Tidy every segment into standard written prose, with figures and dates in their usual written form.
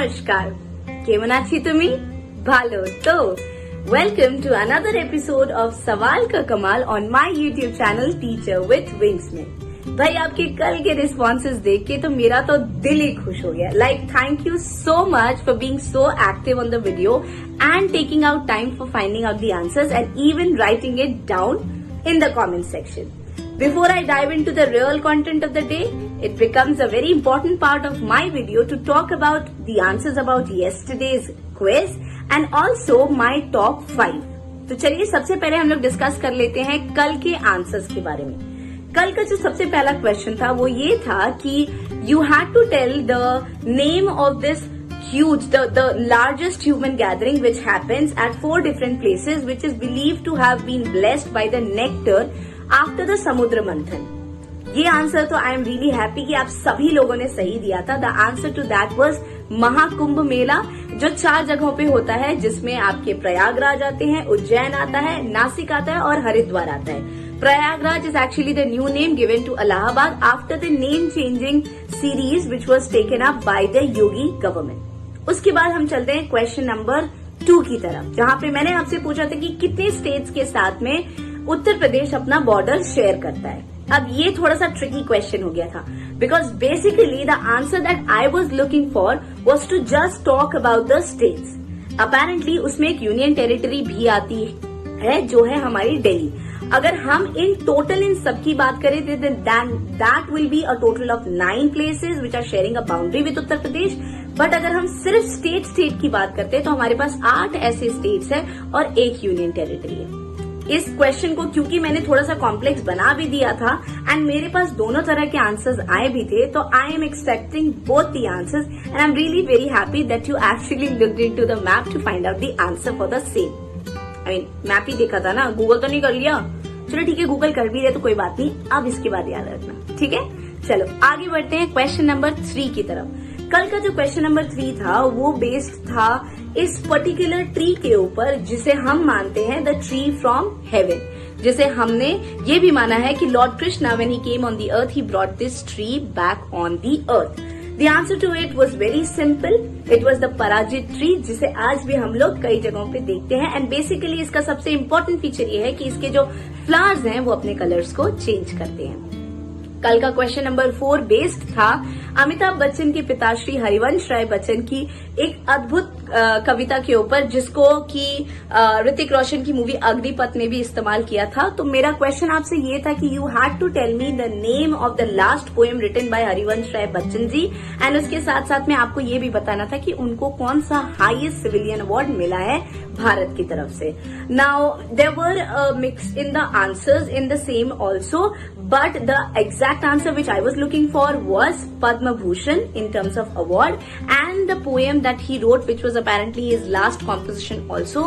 নমস্কার, কেমন আছি তুমি? ভালো তো? Welcome to another episode of सवाल का कमाल on my YouTube channel Teacher with Wings में। भाई आपके कल के रिस्पॉन्सेज देख के तो मेरा तो दिल ही खुश हो गया। Thank you so much for being so active on the video and taking out time for finding out the answers and even writing it down in the comment section. Before I dive into the real content of the day, it becomes a very important part of my video to talk about the answers about yesterday's quiz and also my top 5. तो चलिए सबसे पहले हम लोग discuss कर लेते हैं कल के आंसर्स के बारे में। कल का जो सबसे पहला क्वेश्चन था वो ये था कि you had to tell the name of this huge, the largest human gathering which happens at 4 different places which is believed to have been blessed by the nectar after the Samudra Manthan. ये answer तो I am really happy कि आप सभी लोगों ने सही दिया था। The answer to that was Mahakumbh Mela, जो 4 जगहों पे होता है, जिसमें आपके प्रयागराज आते हैं, उज्जैन आता है, नासिक आता है और हरिद्वार आता है। Prayagraj is actually the new name given to Allahabad after the name changing series which was taken up by the Yogi government. उसके बाद हम चलते हैं क्वेश्चन नंबर 2 की तरफ, जहां पे मैंने आपसे पूछा था कि कितने स्टेट्स के साथ में उत्तर प्रदेश अपना बॉर्डर शेयर करता है। अब ये थोड़ा सा ट्रिकी क्वेश्चन हो गया था because basically the answer that I was looking for was to just talk about the states. Apparently उसमें एक यूनियन टेरिटरी भी आती है जो है हमारी दिल्ली। अगर हम इन सबकी बात करें that will be a total of 9 places which are sharing a boundary with Uttar Pradesh. But अगर हम सिर्फ स्टेट की बात करते हैं तो हमारे पास 8 ऐसे स्टेट्स हैं और 1 यूनियन टेरिटरी है। इस क्वेश्चन को क्योंकि मैंने थोड़ा सा कॉम्प्लेक्स बना भी दिया था एंड मेरे पास दोनों तरह के आंसर्स आए भी थे, तो I am expecting both the answers and I am really very happy that you actually looked into the map to find out the answer for the same. I mean map ही देखा था ना, Google तो नहीं कर लिया। चलो ठीक है, गूगल कर भी रहे तो कोई बात नहीं, अब इसके बाद याद रखना, ठीक है। चलो आगे बढ़ते हैं क्वेश्चन नंबर 3 की तरफ। कल का जो क्वेश्चन नंबर 3 था वो बेस्ड था इस पर्टिकुलर ट्री के ऊपर जिसे हम मानते हैं द ट्री फ्रॉम हेवन, जिसे हमने ये भी माना है कि lord Krishna when he came on the earth he brought this tree back on the earth. The answer to it was very simple, it was the Parijat tree, जिसे आज भी हम लोग कई जगहों पे देखते हैं। एंड बेसिकली इसका सबसे इम्पोर्टेंट फीचर ये है कि इसके जो फ्लावर्स हैं वो अपने कलर्स को चेंज करते हैं। कल का क्वेश्चन नंबर 4 बेस्ड था अमिताभ बच्चन के पिता श्री हरिवंश राय बच्चन की एक अद्भुत कविता के ऊपर, जिसको कि ऋतिक रोशन की मूवी अग्निपथ ने भी इस्तेमाल किया था। तो मेरा क्वेश्चन आपसे ये था कि you had to tell me the name of the last poem written by Harivansh Rai Bachchan ji and उसके साथ साथ में आपको ये भी बताना था कि उनको कौन सा हाईएस्ट सिविलियन अवार्ड मिला है भारत की तरफ से। Now there were mix in the answers in the same also, but the exact answer which I was looking for was Padma Bhushan in terms of award, and the poem that he wrote which was apparently his last composition also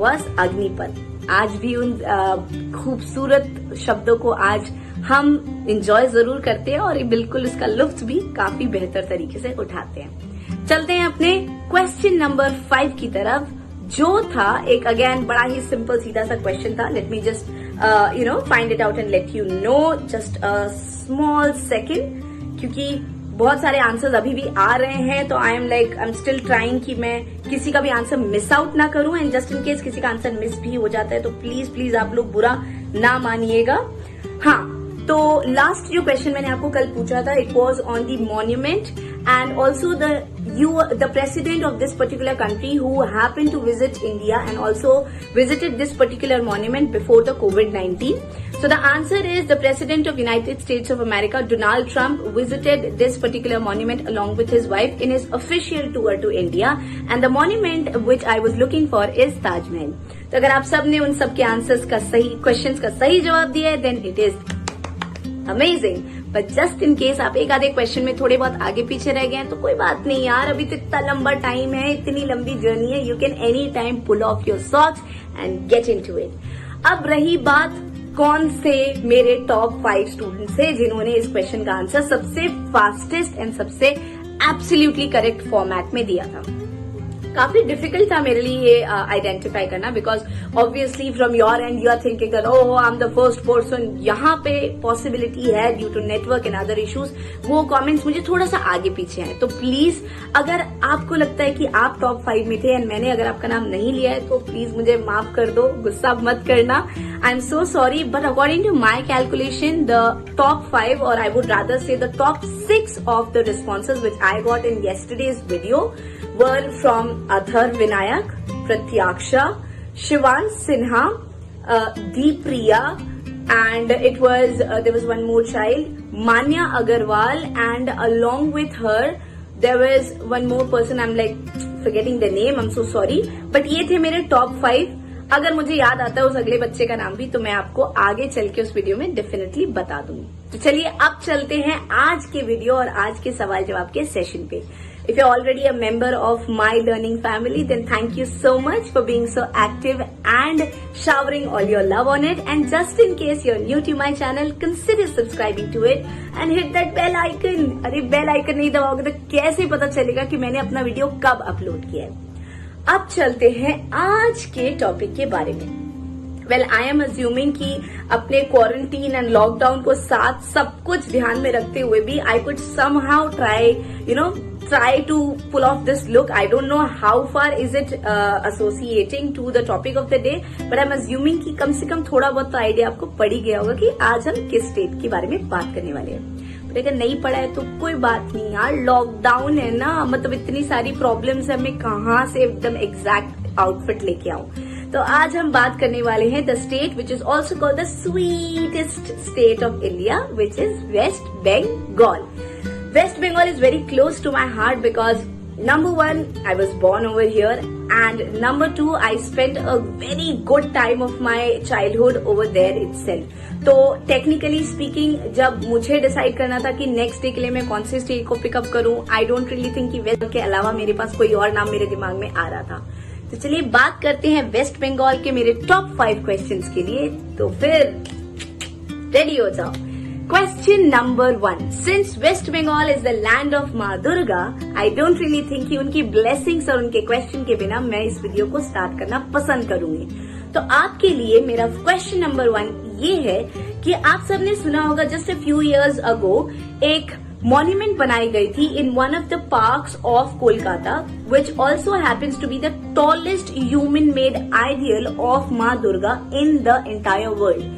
was Agnipath। आज भी उन खूबसूरत शब्दों को आज हम enjoy जरूर करते हैं और ये बिल्कुल उसका लुत्फ भी काफी बेहतर तरीके से उठाते हैं। चलते हैं अपने क्वेश्चन नंबर 5 की तरफ, जो था एक अगेन बड़ा ही सिंपल सीधा सा क्वेश्चन था। Let me just find it out and let you know, just a small second, क्योंकि बहुत सारे आंसर्स अभी भी आ रहे हैं तो आई एम स्टिल ट्राइंग कि मैं किसी का भी आंसर मिस आउट ना करूं एंड जस्ट इन केस किसी का आंसर मिस भी हो जाता है तो प्लीज आप लोग बुरा ना मानिएगा। हाँ, तो लास्ट जो क्वेश्चन मैंने आपको कल पूछा था it was on the monument and also the president of this particular country who happened to visit India and also visited this particular monument before the COVID-19. So the answer is the president of United States of America, Donald Trump, visited this particular monument along with his wife in his official tour to India, and the monument which I was looking for is Taj Mahal. तो अगर आप सब ने उन सब के answers का सही क्वेश्चंस का सही जवाब दिया है then it is amazing. But just in case आप एक आधे क्वेश्चन में थोड़े बहुत आगे पीछे रह गए हैं तो कोई बात नहीं यार, अभी तो इतना लंबा टाइम है, इतनी लंबी जर्नी है, you can any time pull off your socks and get into it. अब रही बात कौन से मेरे टॉप 5 स्टूडेंट्स है जिन्होंने इस क्वेश्चन का आंसर सबसे फास्टेस्ट एंड सबसे एब्सोल्युटली करेक्ट फॉर्मेट में दिया था। काफी डिफिकल्ट था मेरे लिए ये आइडेंटिफाई करना, because obviously from your end you are thinking that oh I am the first person. यहाँ पे पॉसिबिलिटी है due to network and other issues वो कमेंट्स मुझे थोड़ा सा आगे पीछे हैं. तो प्लीज अगर आपको लगता है कि आप टॉप 5 में थे एंड मैंने अगर आपका नाम नहीं लिया है तो प्लीज मुझे माफ कर दो, गुस्सा मत करना. I am so sorry, but according to my calculation the top 5 और I would rather say the top 6 of the responses which I got in yesterday's video were from Adhar Vinayak, Pratyaksha, Shivan Sinha, Deepriya, and it was there was one more child, Manya Agarwal, and along with her there was one more person. I'm like forgetting the name. I'm so sorry. But ये थे मेरे top 5. अगर मुझे याद आता है उस अगले बच्चे का नाम भी तो मैं आपको आगे चल के उस वीडियो में डेफिनेटली बता दूंगी. तो चलिए अब चलते हैं आज के वीडियो और आज के सवाल जवाब के सेशन पे. If you're already a member of my learning family, then thank you so much for being so active and showering all your love on it. And just in case you're new to my channel, consider subscribing to it and hit that bell icon. अरे bell icon नहीं दबाओगे तो कैसे पता चलेगा कि मैंने अपना video कब अपलोड किया है. अब चलते हैं आज के टॉपिक के बारे में. वेल आई एम अज्यूमिंग कि अपने क्वारंटीन एंड लॉकडाउन को साथ सब कुछ ध्यान में रखते हुए भी I could somehow try to pull off this look. I don't know how far is it associating to the topic of the day, but I'm assuming कि कम से कम थोड़ा बहुत तो आइडिया आपको पड़ ही गया होगा कि आज हम किस स्टेट के बारे में बात करने वाले हैं. पर अगर नहीं पड़ा है तो कोई बात नहीं यार, लॉकडाउन है ना, मतलब इतनी सारी प्रॉब्लम्स है, मैं कहाँ से एकदम एग्जैक्ट आउटफिट लेके आऊं. तो आज हम बात करने वाले हैं the state which is also called the sweetest state of India, which is West Bengal. West Bengal is very close to my heart because number one, I was born over here, and number two, I spent a very good time of my childhood over there itself. तो technically speaking जब मुझे decide करना था कि next day के लिए मैं कौन से स्टेट को पिकअप करूं, आई डोंट रियली थिंक कि वेस्ट के अलावा मेरे पास कोई और नाम मेरे दिमाग में आ रहा था. तो चलिए बात करते हैं वेस्ट बंगाल के मेरे टॉप 5 क्वेश्चंस के लिए. तो फिर रेडी हो जाओ. Question number 1. Since West Bengal is the land of माँ Durga, I don't really think कि उनकी blessings और उनके question के बिना मैं इस वीडियो को स्टार्ट करना पसंद करूंगी. तो आपके लिए मेरा question number 1 ये है कि आप सबने सुना होगा just a few years ago एक monument बनाई गई थी in one of the parks of Kolkata, which also happens to be the tallest human-made ideal of माँ Durga in the entire world.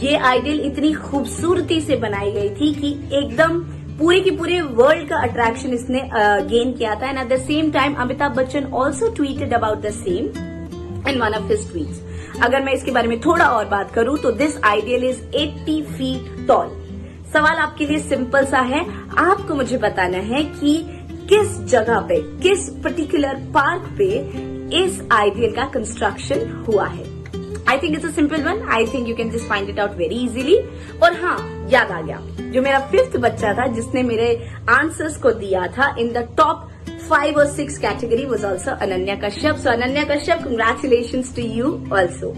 ये आइडियल इतनी खूबसूरती से बनाई गई थी कि एकदम पूरे की पूरे वर्ल्ड का अट्रैक्शन इसने गेन किया था. And at the same time Amitabh Bachchan also tweeted about the same in one of his tweets. अगर मैं इसके बारे में थोड़ा और बात करूं तो this ideal is 80 feet tall. सवाल आपके लिए सिंपल सा है, आपको मुझे बताना है कि किस जगह पे, किस पर्टिकुलर पार्क पे इस आइडियल का कंस्ट्रक्शन हुआ है. I think it's a simple one. I think you can just find it out very easily. और हाँ, याद आ गया, जो मेरा 5th बच्चा था जिसने मेरे आंसर्स को दिया था in the top 5 or 6 category was also Ananya Kashyap. So Ananya Kashyap, congratulations to you also.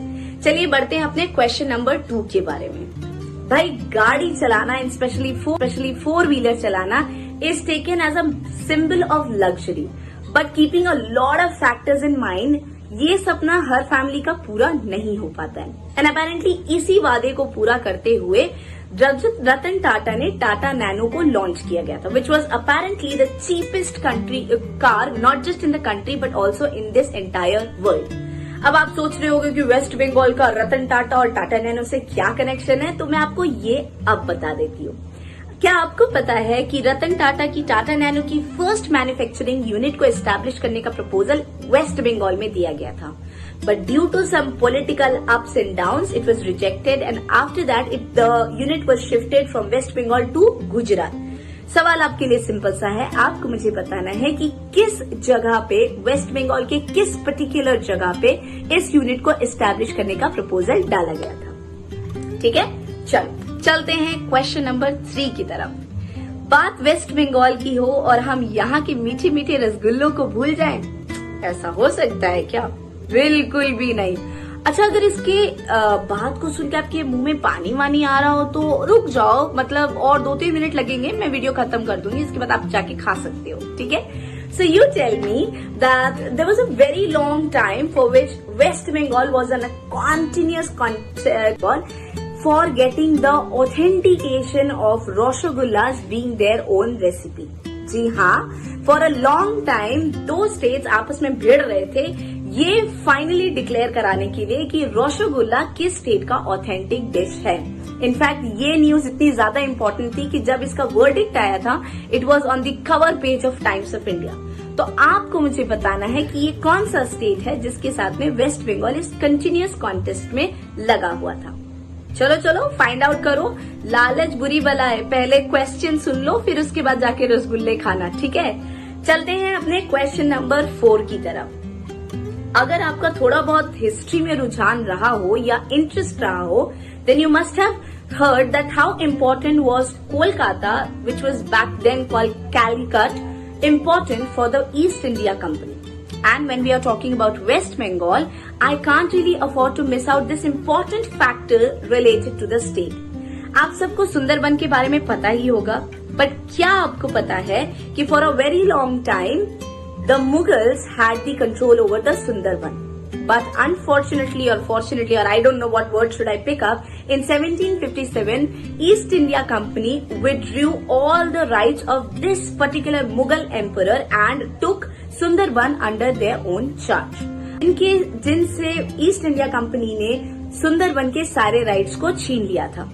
चलिए बढ़ते हैं अपने क्वेश्चन नंबर 2 के बारे में. भाई गाड़ी चलाना, स्पेशली 4-wheeler चलाना is taken as a symbol of luxury, but keeping a lot of factors in mind, ये सपना हर फैमिली का पूरा नहीं हो पाता है. एंड अपेरेंटली इसी वादे को पूरा करते हुए रतन टाटा ने टाटा नैनो को लॉन्च किया गया था, which was apparently the cheapest car not just in the country but also in this entire world. अब आप सोच रहे होंगे कि वेस्ट बंगाल का रतन टाटा और टाटा नैनो से क्या कनेक्शन है, तो मैं आपको ये अब बता देती हूँ. क्या आपको पता है कि रतन टाटा की टाटा नैनो की फर्स्ट मैन्युफैक्चरिंग यूनिट को एस्टैब्लिश करने का प्रपोजल वेस्ट बंगाल में दिया गया था, but due to some political ups and downs it was rejected and after that the unit was shifted from West Bengal to Gujarat. सवाल आपके लिए सिंपल सा है, आपको मुझे बताना है कि किस जगह पे, वेस्ट बंगाल के किस पर्टिकुलर जगह पे इस यूनिट को एस्टैब्लिश करने का प्रपोजल डाला गया था. ठीक है, चलते हैं क्वेश्चन नंबर 3 की तरफ. बात वेस्ट बंगाल की हो और हम यहाँ के मीठे मीठे रसगुल्लों को भूल जाएं, ऐसा हो सकता है क्या? बिल्कुल भी नहीं. अच्छा, अगर इसके बात को सुन के आपके मुंह में पानी वानी आ रहा हो तो रुक जाओ, मतलब और 2-3 मिनट लगेंगे, मैं वीडियो खत्म कर दूंगी, इसके बाद आप जाके खा सकते हो. ठीक है, So you tell me that there was a very long time for which West Bengal was on a continuous call for getting the authentication of Rasagullas being their own recipe. जी हाँ, for a long time दो states आपस में भिड़ रहे थे ये finally declare कराने के लिए कि रसगुल्ला किस स्टेट का ऑथेंटिक डिश है। इनफैक्ट ये न्यूज इतनी ज्यादा इंपॉर्टेंट थी कि जब इसका वर्डिक्ट आया था it was on the cover page of times of India. तो आपको मुझे बताना है कि ये कौन सा स्टेट है जिसके साथ में वेस्ट बंगाल इस कंटिन्यूअस कॉन्टेस्ट में लगा हुआ था। चलो चलो फाइंड आउट करो, लालच बुरी बला है। पहले क्वेश्चन सुन लो फिर उसके बाद जाके रसगुल्ले खाना, ठीक है। चलते हैं अपने क्वेश्चन नंबर 4 की तरफ। अगर आपका थोड़ा बहुत हिस्ट्री में रुझान रहा हो या इंटरेस्ट रहा हो, then you must have heard that how important was Kolkata, which was back then called Calicut, important for the East India Company. And when we are talking about West Bengal, I can't really afford to miss out this important factor related to the state. आप सबको सुंदरबन के बारे में पता ही होगा, but क्या आपको पता है कि for a very long time the Mughals had the control over the Sundarban. But unfortunately or fortunately, or I don't know what word should I pick up, in 1757, East India Company withdrew all the rights of this particular Mughal emperor and took Sundarban under their own charge. जिनसे east India company ने सुंदरबन के सारे rights को छीन लिया था।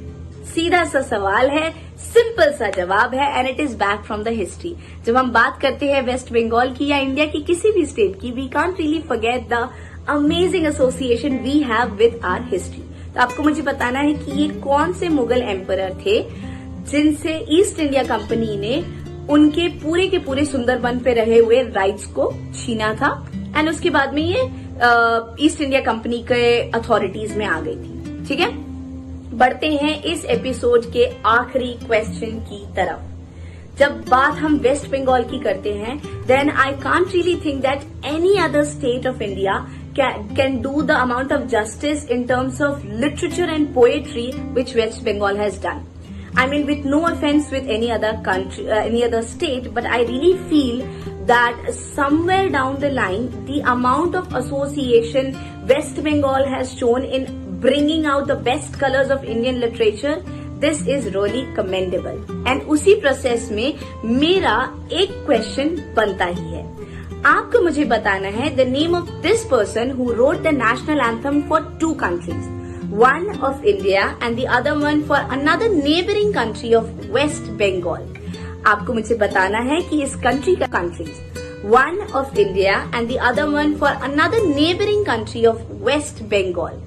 सीधा सा सवाल है, सिंपल सा जवाब है, and it is back from the history. जब हम बात करते हैं वेस्ट बंगाल की या इंडिया की किसी भी स्टेट की, we can't really forget the amazing association we have with our history. तो आपको मुझे बताना है कि ये कौन से मुगल एम्परर थे जिनसे ईस्ट इंडिया कंपनी ने उनके पूरे के पूरे सुंदरबन पे रहे हुए राइट्स को छीना था, एंड उसके बाद में ये ईस्ट इंडिया कंपनी के अथॉरिटीज में आ गई थी। ठीक है, बढ़ते हैं इस एपिसोड के आखिरी क्वेश्चन की तरफ। जब बात हम वेस्ट बंगाल की करते हैं, then I can't really think that any other state of India can do the amount of justice in terms of literature and poetry which West Bengal has done. I mean, with no offense with any other country, any other state, but I really feel that somewhere down the line, the amount of association West Bengal has shown in bringing out the best colors of Indian literature, this is really commendable. And उसी process में मेरा एक question बनता ही है। आपको मुझे बताना है the name of this person who wrote the national anthem for 2 countries, one of India and the other one for another neighboring country of West Bengal. आपको मुझे बताना है कि इस कंट्री का countries, one of India and the other one for another neighboring country of West Bengal.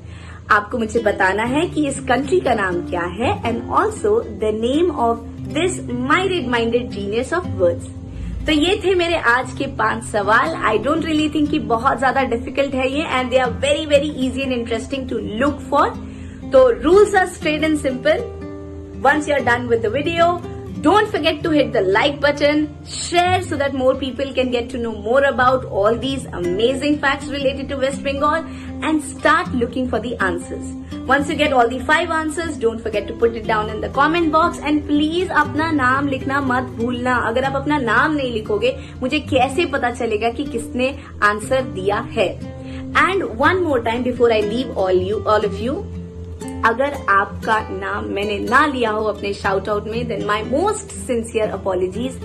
आपको मुझे बताना है कि इस कंट्री का नाम क्या है, and also the name of this minded genius of words. तो ये थे मेरे आज के 5 सवाल। आई डोंट रियली थिंक कि बहुत ज्यादा डिफिकल्ट है ये, and they are very very easy and interesting to look for. तो rules are straight and simple. Once you are done with the video, don't forget to hit the like button, share so that more people can get to know more about all these amazing facts related to West Bengal, and start looking for the answers. Once you get all the 5 answers, don't forget to put it down in the comment box, and please अपना नाम लिखना मत भूलना। अगर आप अपना नाम नहीं लिखोगे, मुझे कैसे पता चलेगा कि किसने आंसर दिया है। And one more time before I leave all of you, अगर आपका नाम मैंने ना लिया हो अपने शाउट आउट में, then my most sincere apologies.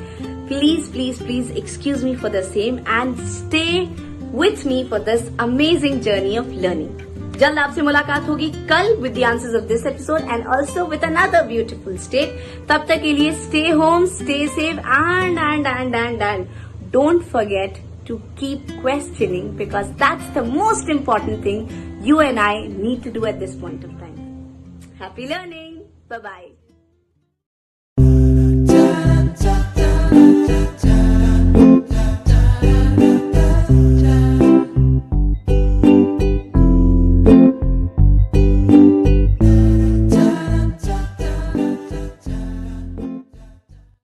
Please please please excuse me for the same and stay with me for this amazing journey of learning. जल्द आपसे मुलाकात होगी कल with the answers of this episode and also with another beautiful state. तब तक के लिए stay home, stay safe, and don't forget to keep questioning, because that's the most important thing you and I need to do at this point of time. Happy learning. Bye-bye.